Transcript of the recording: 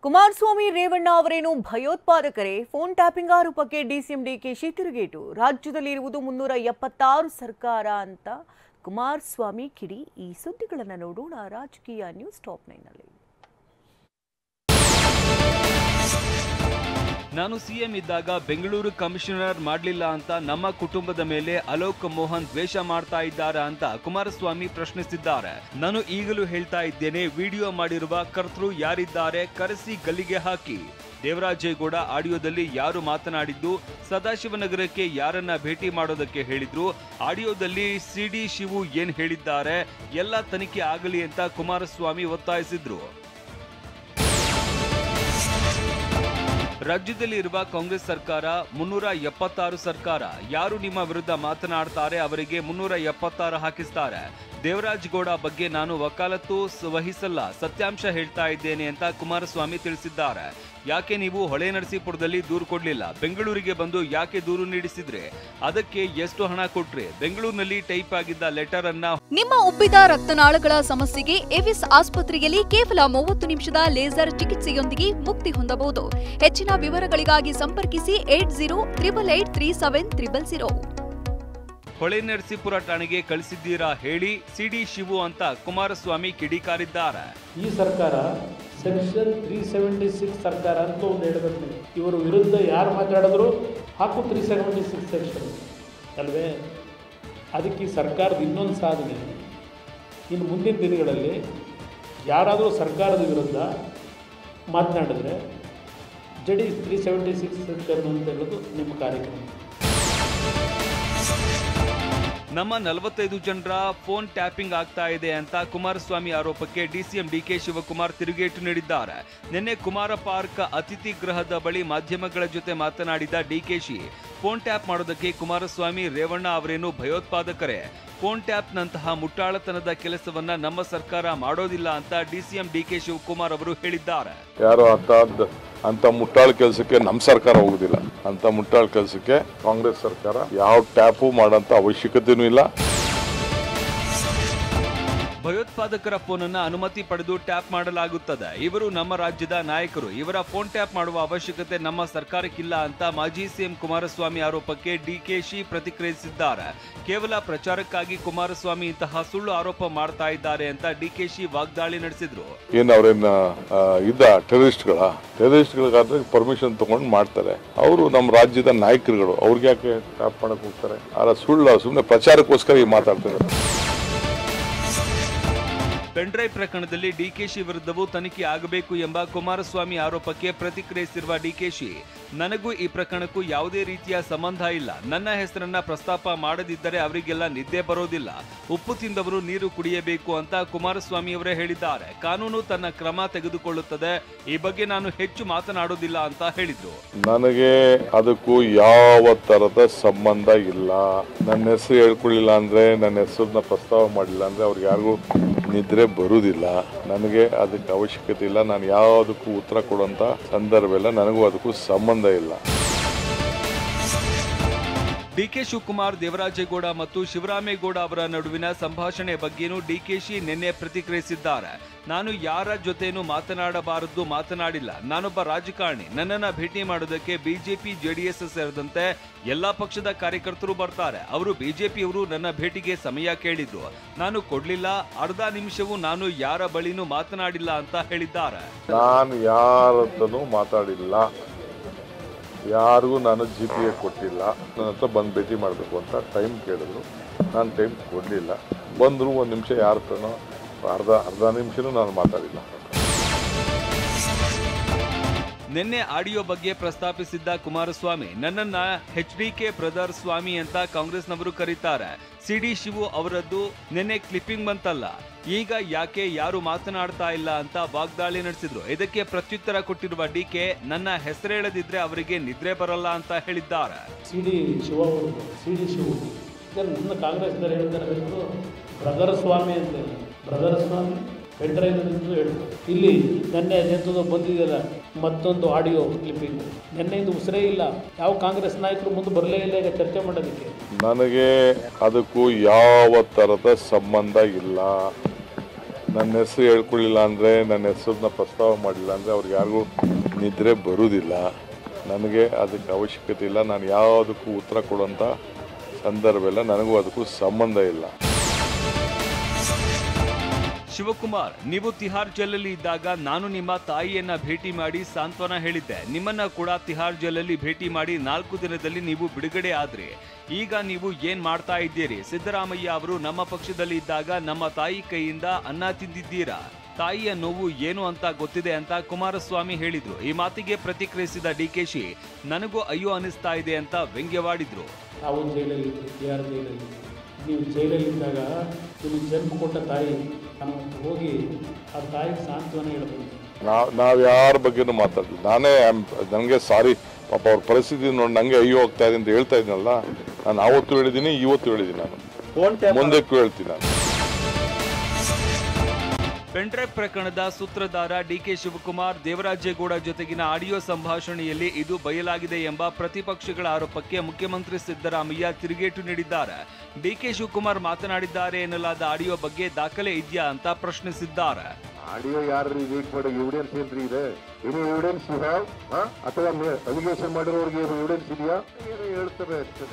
ಕುಮಾರಸ್ವಾಮಿ ರೇವಣ್ಣ ಅವರೇನು ಭಯೋತ್ಪಾದಕರೇ? Phone tapping ಆರೋಪಕ್ಕೆ DCM DKShi ತಿರುಗೇಟು. ರಾಜ್ಯದಲ್ಲಿ ಇರುವುದು 376 ಸರ್ಕಾರ ಅಂತ ಕುಮಾರಸ್ವಾಮಿ ಕಿಡಿ. ಈ ಸುದ್ದಿಗಳನ್ನು ನೋಡೋಣ ರಾಜಕೀಯ ನ್ಯೂಸ್ ಟಾಪ್ 9 ನಲ್ಲಿ. ನಾನು ಸಿಎಂ ಇದ್ದಾಗ ಬೆಂಗಳೂರು ಕಮಿಷನರ್ ಮಾಡಲಿಲ್ಲ ಅಂತ ನಮ್ಮ ಕುಟುಂಬದ ಮೇಲೆ ಅಲೋಕ್ ಮೋಹನ್ ದ್ವೇಷ ಮಾಡ್ತಾ ಇದ್ದಾರಾ ಅಂತ ಕುಮಾರಸ್ವಾಮಿ ಪ್ರಶ್ನಿಸಿದ್ದಾರೆ. ನಾನು ಈಗಲೂ ಹೇಳ್ತಾ ಇದ್ದೇನೆ, ವಿಡಿಯೋ ಮಾಡಿರುವ ಕರ್ತೃ ಯಾರಿದ್ದಾರೆ ಕರೆಸಿ ಗಲ್ಲಿಗೆ ಹಾಕಿ. ದೇವರಾಜೇಗೌಡ ಆಡಿಯೋದಲ್ಲಿ ಯಾರು ಮಾತನಾಡಿದ್ದು, ಸದಾಶಿವನಗರಕ್ಕೆ ಯಾರನ್ನ ಭೇಟಿ ಮಾಡೋದಕ್ಕೆ ಹೇಳಿದ್ರು, ಆಡಿಯೋದಲ್ಲಿ ಸಿಡಿ ಶಿವು ಏನ್ ಹೇಳಿದ್ದಾರೆ, ಎಲ್ಲ ತನಿಖೆ ಆಗಲಿ ಅಂತ ಕುಮಾರಸ್ವಾಮಿ ಒತ್ತಾಯಿಸಿದ್ರು. ರಾಜ್ಯದಲ್ಲಿ ಇರುವ ಕಾಂಗ್ರೆಸ್ ಸರ್ಕಾರ 376 ಸರ್ಕಾರ. ಯಾರು ನಿಮ್ಮ ವಿರುದ್ಧ ಮಾತನಾಡ್ತಾರೆ ಅವರಿಗೆ 376 ಹಾಕಿಸ್ತಾರೆ. ದೇವರಾಜೇಗೌಡ ಬಗ್ಗೆ ನಾನು ವಕಾಲತ್ತು ವಹಿಸಲ್ಲ, ಸತ್ಯಾಂಶ ಹೇಳ್ತಾ ಇದ್ದೇನೆ ಅಂತ ಕುಮಾರಸ್ವಾಮಿ ತಿಳಿಸಿದ್ದಾರೆ. ಯಾಕೆ ನೀವು ಹೊಳೆನರಸೀಪುರದಲ್ಲಿ ದೂರು ಕೊಡ್ಲಿಲ್ಲ? ಬೆಂಗಳೂರಿಗೆ ಬಂದು ಯಾಕೆ ದೂರು ನೀಡಿಸಿದ್ರೆ? ಅದಕ್ಕೆ ಎಷ್ಟು ಹಣ ಕೊಟ್ರಿ? ಬೆಂಗಳೂರಿನಲ್ಲಿ ಟೈಪ್ ಆಗಿದ್ದ ಲೆಟರ್ ಅನ್ನ. ನಿಮ್ಮ ಉಬ್ಬಿದ ರಕ್ತನಾಳಗಳ ಸಮಸ್ಯೆಗೆ ಎವಿಸ್ ಆಸ್ಪತ್ರೆಯಲ್ಲಿ ಕೇವಲ 30 ನಿಮಿಷದ ಲೇಸರ್ ಚಿಕಿತ್ಸೆಯೊಂದಿಗೆ ಮುಕ್ತಿ ಹೊಂದಬಹುದು. ಹೆಚ್ಚಿನ ವಿವರಗಳಿಗಾಗಿ ಸಂಪರ್ಕಿಸಿ 8088837300. ಹೊಳೆನರಸೀಪುರ ಠಾಣೆಗೆ ಕಳಿಸಿದ್ದೀರಾ ಹೇಳಿ ಸಿಡಿ ಶಿವು ಅಂತ ಕುಮಾರಸ್ವಾಮಿ ಕಿಡಿಕಾರಿದ್ದಾರೆ. ಈ ಸರ್ಕಾರ ಸೆಕ್ಷನ್ 376 ಸರ್ಕಾರ ಅಂತ ಒಂದು ಹೇಳಬೇಕು. ಇವರ ವಿರುದ್ಧ ಯಾರು ಮಾತಾಡಿದ್ರು ಹಾಕು 376 ಸೆಕ್ಷನ್ ಅಲ್ವೇ? ಅದಕ್ಕೆ ಈ ಸರ್ಕಾರದ ಇನ್ನೊಂದು ಸಾಧನೆ, ಇನ್ನು ಮುಂದಿನ ದಿನಗಳಲ್ಲಿ ಯಾರಾದರೂ ಸರ್ಕಾರದ ವಿರುದ್ಧ ಮಾತನಾಡಿದ್ರೆ ಜಡಿ 376 ಸೆಕ್ಷನ್ ಅಂತ ಹೇಳೋದು ನಿಮ್ಮ ಕಾರ್ಯಕ್ರಮ. ನಮ್ಮ 45 ಜನರ ಫೋನ್ ಟ್ಯಾಪಿಂಗ್ ಆಗ್ತಾ ಇದೆ ಅಂತ ಕುಮಾರಸ್ವಾಮಿ ಆರೋಪಕ್ಕೆ ಡಿಸಿಎಂ ಡಿಕೆ ಶಿವಕುಮಾರ್ ತಿರುಗೇಟು ನೀಡಿದ್ದಾರೆ. ನಿನ್ನೆ ಕುಮಾರ ಪಾರ್ಕ್ ಅತಿಥಿ ಗೃಹದ ಬಳಿ ಮಾಧ್ಯಮಗಳ ಜೊತೆ ಮಾತನಾಡಿದ ಡಿಕೆಶಿ, ಫೋನ್ ಟ್ಯಾಪ್ ಮಾಡೋದಕ್ಕೆ ಕುಮಾರಸ್ವಾಮಿ ರೇವಣ್ಣ ಅವರೇನು ಭಯೋತ್ಪಾದಕರೇ? ಫೋನ್ ಟ್ಯಾಪ್ ನಂತಹ ಮುಟ್ಟಾಳತನದ ಕೆಲಸವನ್ನ ನಮ್ಮ ಸರ್ಕಾರ ಮಾಡೋದಿಲ್ಲ ಅಂತ ಡಿಸಿಎಂ ಡಿಕೆ ಶಿವಕುಮಾರ್ ಅವರು ಹೇಳಿದ್ದಾರೆ. ಯಾರು ಅಂತ ಮುಟ್ಟಾಳ ಕೆಲಸಕ್ಕೆ ನಮ್ಮ ಸರ್ಕಾರ ಹೋಗುದಿಲ್ಲ. ಅಂತ ಮುಟ್ಟಾಳ ಕೆಲಸಕ್ಕೆ ಕಾಂಗ್ರೆಸ್ ಸರ್ಕಾರ ಯಾವ ಟ್ಯಾಪು ಮಾಡೋಂಥ ಅವಶ್ಯಕತೆನೂ ಇಲ್ಲ. ಭಯೋತ್ಪಾದಕರ ಫೋನ್ ಅನ್ನ ಅನುಮತಿ ಪಡೆದು ಟ್ಯಾಪ್ ಮಾಡಲಾಗುತ್ತದೆ. ಇವರು ನಮ್ಮ ರಾಜ್ಯದ ನಾಯಕರು, ಇವರ ಫೋನ್ ಟ್ಯಾಪ್ ಮಾಡುವ ಅವಶ್ಯಕತೆ ನಮ್ಮ ಸರ್ಕಾರಕ್ಕಿಲ್ಲ ಅಂತ ಮಾಜಿ ಸಿಎಂ ಕುಮಾರಸ್ವಾಮಿ ಆರೋಪಕ್ಕೆ ಡಿಕೆಶಿ ಪ್ರತಿಕ್ರಿಯಿಸಿದ್ದಾರೆ. ಕೇವಲ ಪ್ರಚಾರಕ್ಕಾಗಿ ಕುಮಾರಸ್ವಾಮಿ ಇಂತಹ ಸುಳ್ಳು ಆರೋಪ ಮಾಡ್ತಾ ಇದ್ದಾರೆ ಅಂತ ಡಿಕೆಶಿ ವಾಗ್ದಾಳಿ ನಡೆಸಿದ್ರು. ಏನ್ ಅವ್ರೇನ ಟೆರರಿಸ್ಟ್ಗಳಿಗಾದ್ರೆ ಪರ್ಮಿಷನ್ ತಗೊಂಡು ಮಾಡ್ತಾರೆ. ಅವರು ನಮ್ಮ ರಾಜ್ಯದ ನಾಯಕರುಗಳು, ಅವ್ರಿಗೆ ಯಾಕೆ ಟ್ಯಾಪ್ ಮಾಡಕ್ ಹೋಗ್ತಾರೆ? ಸುಳ್ಳು, ಸುಮ್ಮನೆ ಪ್ರಚಾರಕ್ಕೋಸ್ಕರ ಮಾತಾಡ್ತಾರೆ. ಪೆನ್ಡ್ರೈವ್ ಪ್ರಕರಣದಲ್ಲಿ ಡಿಕೆಶಿ ವಿರುದ್ಧವೂ ತನಿಖೆ ಆಗಬೇಕು ಎಂಬ ಕುಮಾರಸ್ವಾಮಿ ಆರೋಪಕ್ಕೆ ಪ್ರತಿಕ್ರಿಯಿಸಿರುವ ಡಿಕೆಶಿ, ನನಗೂ ಈ ಪ್ರಕರಣಕ್ಕೂ ಯಾವುದೇ ರೀತಿಯ ಸಂಬಂಧ ಇಲ್ಲ. ನನ್ನ ಹೆಸರನ್ನ ಪ್ರಸ್ತಾಪ ಮಾಡದಿದ್ದರೆ ಅವರಿಗೆಲ್ಲ ನಿದ್ದೆ ಬರೋದಿಲ್ಲ. ಉಪ್ಪು ತಿಂದವರು ನೀರು ಕುಡಿಯಬೇಕು ಅಂತ ಕುಮಾರಸ್ವಾಮಿ ಅವರೇ ಹೇಳಿದ್ದಾರೆ. ಕಾನೂನು ತನ್ನ ಕ್ರಮ ತೆಗೆದುಕೊಳ್ಳುತ್ತದೆ, ಈ ಬಗ್ಗೆ ನಾನು ಹೆಚ್ಚು ಮಾತನಾಡೋದಿಲ್ಲ ಅಂತ ಹೇಳಿದ್ರು. ನನಗೆ ಅದಕ್ಕೂ ಯಾವ ತರದ ಸಂಬಂಧ ಇಲ್ಲ. ನನ್ನ ಹೆಸರು ಹೇಳ್ಕೊಳ್ಳಿಲ್ಲ ಅಂದ್ರೆ, ನನ್ನ ಹೆಸರನ್ನ ಪ್ರಸ್ತಾವ ಮಾಡಿಲ್ಲ ಅಂದ್ರೆ ಅವ್ರಿಗೆ ಯಾರಿಗೂ ನಿದ್ರೆ ಬರುವುದಿಲ್ಲ. ನನಗೆ ಅದಕ್ಕೆ ಅವಶ್ಯಕತೆ ಇಲ್ಲ. ನಾನು ಯಾವುದಕ್ಕೂ ಉತ್ತರ ಕೊಡುವಂತ ಸಂದರ್ಭ ಇಲ್ಲ. ನನಗೂ ಅದಕ್ಕೂ ಸಂಬಂಧ ಇಲ್ಲ. ಡಿಕೆ ಶಿವಕುಮಾರ್, ದೇವರಾಜೇಗೌಡ ಮತ್ತು ಶಿವರಾಮೇಗೌಡ ಅವರ ನಡುವಿನ ಸಂಭಾಷಣೆ ಬಗ್ಗೆನೂ ಡಿಕೆಶಿ ನಿನ್ನೆ ಪ್ರತಿಕ್ರಿಯಿಸಿದ್ದಾರೆ. ನಾನು ಯಾರ ಜೊತೆನೂ ಮಾತನಾಡಬಾರದು, ಮಾತನಾಡಿಲ್ಲ. ನಾನೊಬ್ಬ ರಾಜಕಾರಣಿ. ನನ್ನನ್ನ ಭೇಟಿ ಮಾಡೋದಕ್ಕೆ ಬಿಜೆಪಿ, ಜೆಡಿಎಸ್ ಸೇರಿದಂತೆ ಎಲ್ಲಾ ಪಕ್ಷದ ಕಾರ್ಯಕರ್ತರು ಬರ್ತಾರೆ. ಅವರು ಬಿಜೆಪಿಯವರು ನನ್ನ ಭೇಟಿಗೆ ಸಮಯ ಕೇಳಿದ್ರು, ನಾನು ಕೊಡ್ಲಿಲ್ಲ. ಅರ್ಧ ನಿಮಿಷವೂ ನಾನು ಯಾರ ಬಳಿನೂ ಮಾತನಾಡಿಲ್ಲ ಅಂತ ಹೇಳಿದ್ದಾರೆ. ನಾನು ಯಾರ ಹತ್ರನೂ ಮಾತಾಡಿಲ್ಲ, ಯಾರಿಗೂ ನಾನು GPA ಕೊಟ್ಟಿಲ್ಲ. ನನ್ನ ಹತ್ರ ಬಂದು ಭೇಟಿ ಮಾಡಬೇಕು ಅಂತ ಟೈಮ್ ಕೇಳಿದ್ರು, ನಾನು ಟೈಮ್ ಕೊಡಲಿಲ್ಲ. ಬಂದರು 1 ನಿಮಿಷ, ಯಾರ ಹತ್ರನೋ ಅರ್ಧ ನಿಮಿಷನೂ ನಾನು ಮಾತಾಡಿಲ್ಲ. ನಿನ್ನೆ ಆಡಿಯೋ ಬಗ್ಗೆ ಪ್ರಸ್ತಾಪಿಸಿದ್ದ ಕುಮಾರಸ್ವಾಮಿ, ನನ್ನನ್ನ HDK ಬ್ರದರ್ ಸ್ವಾಮಿ ಅಂತ ಕಾಂಗ್ರೆಸ್ನವರು ಕರೀತಾರೆ. ಸಿಡಿ ಶಿವು ಅವರದ್ದು ನಿನ್ನೆ ಕ್ಲಿಪ್ಪಿಂಗ್ ಬಂತಲ್ಲ, ಈಗ ಯಾಕೆ ಯಾರು ಮಾತನಾಡ್ತಾ ಇಲ್ಲ ಅಂತ ವಾಗ್ದಾಳಿ ನಡೆಸಿದ್ರು. ಇದಕ್ಕೆ ಪ್ರತ್ಯುತ್ತರ ಕೊಟ್ಟಿರುವ ಡಿಕೆ, ನನ್ನ ಹೆಸರೇಳದಿದ್ರೆ ಅವರಿಗೆ ನಿದ್ರೆ ಬರಲ್ಲ ಅಂತ ಹೇಳಿದ್ದಾರೆ. ಸಿಡಿ ಶಿವ ನನ್ನ ಕಾಂಗ್ರೆಸ್ನವರು ಹೇಳ್ತಾರೆ, ಬ್ರದರ್ ಸ್ವಾಮಿ ಅಂತ. ಬ್ರದರ್ ಸ್ವಾಮಿ ಪೆನ್ಡ್ರೈವ್ ಹೇಳಿ. ಇಲ್ಲಿ ನೆನ್ನೆ ನೇತೃತ್ವ ಬಂದಿದೆಯಲ್ಲ ಮತ್ತೊಂದು ಆಡಿಯೋ ಕ್ಲಿಪ್ಪಿಂಗ್, ನೆನ್ನೆಯಿಂದ ಉಸಿರೇ ಇಲ್ಲ. ಯಾವ ಕಾಂಗ್ರೆಸ್ ನಾಯಕರು ಮುಂದೆ ಬರಲೇ ಇಲ್ಲ ಈಗ ಚರ್ಚೆ ಮಾಡೋದಕ್ಕೆ. ನನಗೆ ಅದಕ್ಕೂ ಯಾವ ಥರದ ಸಂಬಂಧ ಇಲ್ಲ. ನನ್ನ ಹೆಸರು ಹೇಳ್ಕೊಳ್ಳಿಲ್ಲ ಅಂದರೆ, ನನ್ನ ಹೆಸರನ್ನ ಪ್ರಸ್ತಾವ ಮಾಡಿಲ್ಲ ಅಂದರೆ ಅವ್ರಿಗೆ ಯಾರಿಗೂ ನಿದ್ರೆ ಬರುವುದಿಲ್ಲ. ನನಗೆ ಅದಕ್ಕೆ ಅವಶ್ಯಕತೆ ಇಲ್ಲ. ನಾನು ಯಾವುದಕ್ಕೂ ಉತ್ತರ ಕೊಡುವಂಥ ಸಂದರ್ಭ ಇಲ್ಲ. ನನಗೂ ಅದಕ್ಕೂ ಸಂಬಂಧ ಇಲ್ಲ. ಶಿವಕುಮಾರ್, ನೀವು ತಿಹಾರ್ ಜೈಲಲ್ಲಿ ಇದ್ದಾಗ ನಾನು ನಿಮ್ಮ ತಾಯಿಯನ್ನ ಭೇಟಿ ಮಾಡಿ ಸಾಂತ್ವನ ಹೇಳಿದ್ದೆ. ನಿಮ್ಮನ್ನ ಕೂಡ ತಿಹಾರ್ ಜೈಲಲ್ಲಿ ಭೇಟಿ ಮಾಡಿ 4 ದಿನದಲ್ಲಿ ನೀವು ಬಿಡುಗಡೆ ಆದ್ರಿ. ಈಗ ನೀವು ಏನ್ ಮಾಡ್ತಾ ಇದ್ದೀರಿ? ಸಿದ್ದರಾಮಯ್ಯ ಅವರು ನಮ್ಮ ಪಕ್ಷದಲ್ಲಿ ಇದ್ದಾಗ ನಮ್ಮ ತಾಯಿ ಕೈಯಿಂದ ಅನ್ನ ತಿಂದಿದ್ದೀರಾ? ತಾಯಿಯ ನೋವು ಏನು ಅಂತ ಗೊತ್ತಿದೆ ಅಂತ ಕುಮಾರಸ್ವಾಮಿ ಹೇಳಿದ್ರು. ಈ ಮಾತಿಗೆ ಪ್ರತಿಕ್ರಿಯಿಸಿದ ಡಿಕೆಶಿ, ನನಗೂ ಅಯ್ಯೋ ಅನಿಸ್ತಾ ಇದೆ ಅಂತ ವ್ಯಂಗ್ಯವಾಡಿದ್ರು. ನಾವು ಜೈಲಲ್ಲಿ, ತಿಹಾರ್ ಜೈಲಲ್ಲಿ, ನೀವು ಜೈಲಲ್ಲಿದ್ದಾಗ ನಿಮಗೆ ಜನ್ಮ ಕೊಟ್ಟ ತಾಯಿ, ನಾನು ಹೋಗಿ ಆ ತಾಯಿಗೆ ಸಾಂತ್ವನ ಹೇಳ್ಬೋದು. ನಾವು ಯಾರ ಬಗ್ಗೆನೂ ಮಾತಾಡಲಿಲ್ಲ. ನಾನೇ ನನಗೆ ಸಾರಿ, ಪಾಪ ಅವ್ರ ಪರಿಸ್ಥಿತಿ ನೋಡಿ ನನಗೆ ಅಯ್ಯೋ ಹೋಗ್ತಾ ಇದೆ ಅಂತ ಹೇಳ್ತಾ ಇದ್ದೀನಲ್ಲ. ನಾನು ಆವತ್ತು ಹೇಳಿದ್ದೀನಿ, ಇವತ್ತು ಹೇಳಿದ್ದೀನಿ, ನಾನು ಮುಂದಕ್ಕೂ ಹೇಳ್ತೀನಿ. ನಾನು ಪೆನ್ಡ್ರೈವ್ ಪ್ರಕರಣದ ಸೂತ್ರಧಾರ ಡಿಕೆ ಶಿವಕುಮಾರ್, ದೇವರಾಜೇಗೌಡ ಜೊತೆಗಿನ ಆಡಿಯೋ ಸಂಭಾಷಣೆಯಲ್ಲಿ ಇದು ಬಯಲಾಗಿದೆ ಎಂಬ ಪ್ರತಿಪಕ್ಷಗಳ ಆರೋಪಕ್ಕೆ ಮುಖ್ಯಮಂತ್ರಿ ಸಿದ್ದರಾಮಯ್ಯ ತಿರುಗೇಟು ನೀಡಿದ್ದಾರೆ. ಡಿಕೆ ಶಿವಕುಮಾರ್ ಮಾತನಾಡಿದ್ದಾರೆ ಎನ್ನಲಾದ ಆಡಿಯೋ ಬಗ್ಗೆ ದಾಖಲೆ ಇದೆಯಾ ಅಂತ ಪ್ರಶ್ನಿಸಿದ್ದಾರೆ. ಆಡಿಯೋ ಯಾರು ಲೀಕ್ ಮಾಡೋ ಎವಿಡೆನ್ಸ್ ಏನ್ರಿ ಇದೆ? ಏನು ಎವಿಡೆನ್ಸ್ ಯು ಹ್ಯಾವ್? ಅಥವಾ ಅಲಿಗೇಷನ್ ಮಾಡಿರೋರಿಗೆ ಎವಿಡೆನ್ಸ್ ಇದೆಯಾ? ಏನು ಹೇಳ್ತಾರೆ ಅಷ್ಟೇ.